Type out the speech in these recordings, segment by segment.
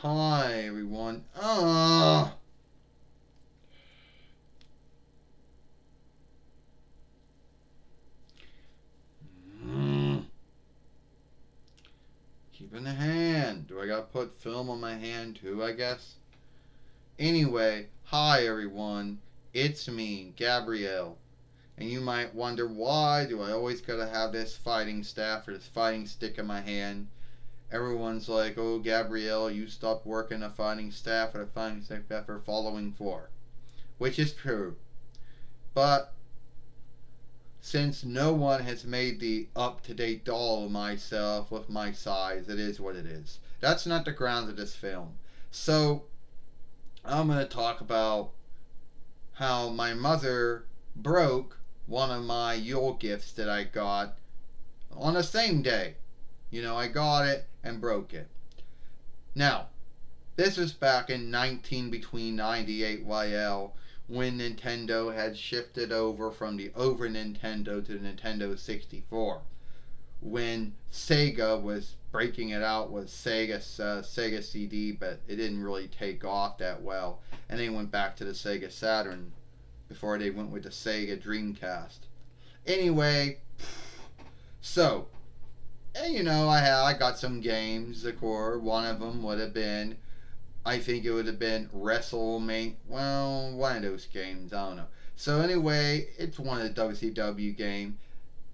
Hi, everyone. Mm. Keeping the hand. Do I gotta put film on my hand too, I guess? Anyway, hi, everyone. It's me, Gabrielle. And you might wonder, why do I always gotta have this fighting staff or this fighting stick in my hand? Everyone's like, oh, Gabrielle, you stopped working a fighting staff or a fighting stick after following 4. Which is true. But since no one has made the up-to-date doll of myself with my size, it is what it is. That's not the grounds of this film. So, I'm going to talk about how my mother broke one of my Yule gifts that I got on the same day. I got it and broke it. Now, this was back in 98 YL, when Nintendo had shifted over from the Over Nintendo to the Nintendo 64. When Sega was breaking it out with Sega CD, but it didn't really take off that well. And they went back to the Sega Saturn before they went with the Sega Dreamcast. Anyway, so, and I got some games, of course. One of them would have been, I think it would have been WrestleMania. Well, one of those games. I don't know. So anyway, it's one of the WCW games.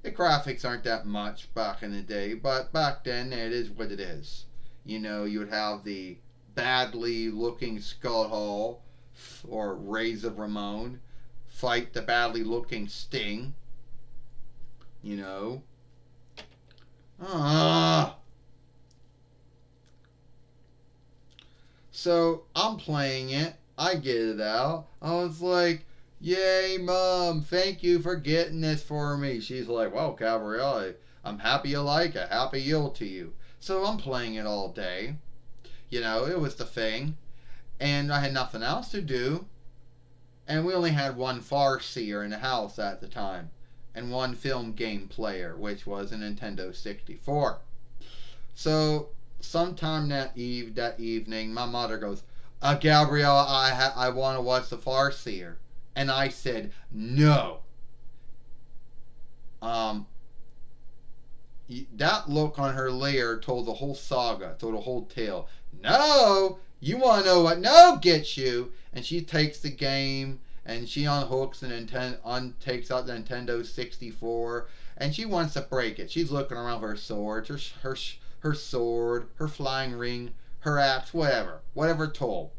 The graphics aren't that much back in the day, but back then it is what it is. You would have the badly looking Skull Hall or Razor Ramon fight the badly looking Sting. Ah. So I'm playing it. I get it out. I was like, yay, Mom. Thank you for getting this for me. She's like, well, Gabrielle, I'm happy you like it. Happy Yule to you. So I'm playing it all day. It was the thing. And I had nothing else to do. And we only had one Farseer in the house at the time. And one film game player, which was a Nintendo 64. So sometime that evening, my mother goes, Gabrielle, I want to watch the Farseer. And I said, no. Um, that look on her lair told the whole saga, told the whole tale. No! You want to know what no gets you? And she takes the game and she unhooks and takes out the Nintendo 64 and she wants to break it. She's looking around for her sword, her sword, her flying ring, her axe, whatever tool.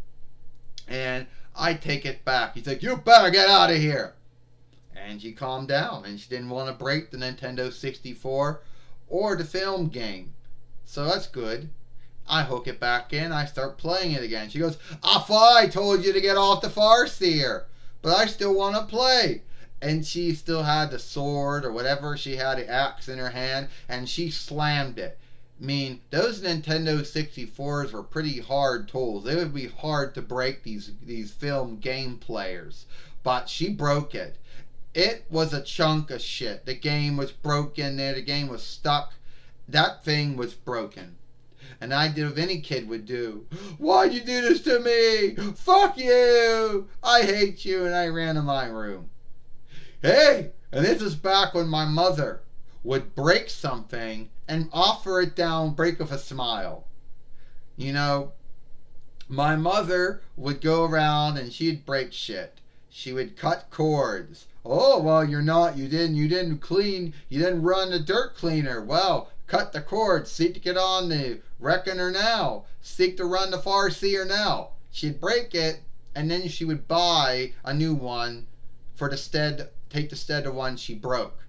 And I take it back. He's like, you better get out of here. And she calmed down and she didn't want to break the Nintendo 64 or the film game. So that's good. I hook it back in. I start playing it again. She goes, I thought I told you to get off the Farseer, but I still want to play. And she still had the sword or whatever. She had the axe in her hand and she slammed it. I mean, those Nintendo 64s were pretty hard tools. They would be hard to break these film game players. But she broke it. It was a chunk of shit. The game was broken there. The game was stuck. That thing was broken. And I did what any kid would do. Why'd you do this to me? Fuck you! I hate you. And I ran to my room. Hey! And this is back when my mother would break something and offer it down, break with a smile. My mother would go around and she'd break shit. She would cut cords. Oh, well, you didn't run the dirt cleaner. Well, cut the cord. Seek to get on the reckoner now. Seek to run the Farseer now. She'd break it, and then she would buy a new one take the stead of one she broke.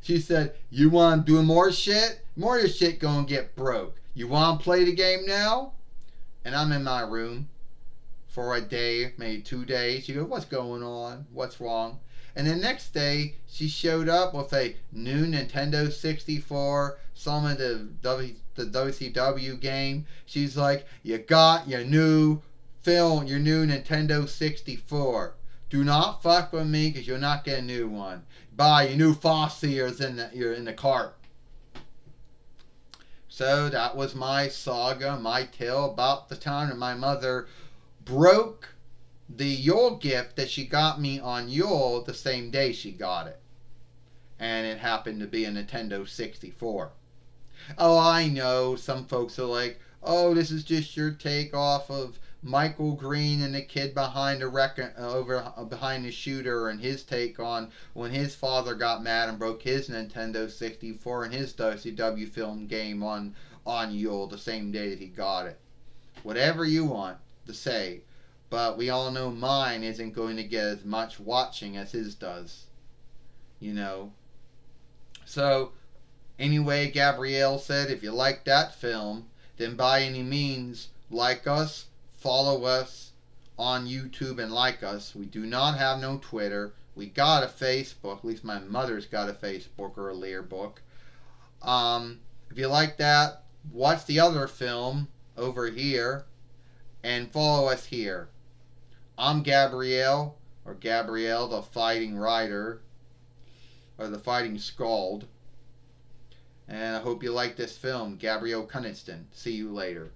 She said, you want to do more shit? More of your shit gonna get broke. You want to play the game now? And I'm in my room for a day, maybe 2 days. She goes, what's going on? What's wrong? And the next day, she showed up with a new Nintendo 64, some of the WCW game. She's like, you got your new Nintendo 64. Do not fuck with me because you'll not get a new one. Buy your new Farseers in the cart. So that was my saga, my tale about the time that my mother broke the Yule gift that she got me on Yule the same day she got it. And it happened to be a Nintendo 64. Oh, I know some folks are like, oh, this is just your take off of Michael Green and the kid behind behind the shooter, and his take on when his father got mad and broke his Nintendo 64 and his WCW film game on Yule the same day that he got it. Whatever you want to say, but we all know mine isn't going to get as much watching as his does. You know. So anyway, Gabrielle said, if you like that film, then by any means, like us, follow us on YouTube and like us. We do not have no Twitter. We got a Facebook. At least my mother's got a Facebook or a Learbook. If you like that, watch the other film over here and follow us here. I'm Gabrielle, or Gabrielle the Fighting Rider, or the Fighting Scald. And I hope you like this film. Gabrielle Cunniston. See you later.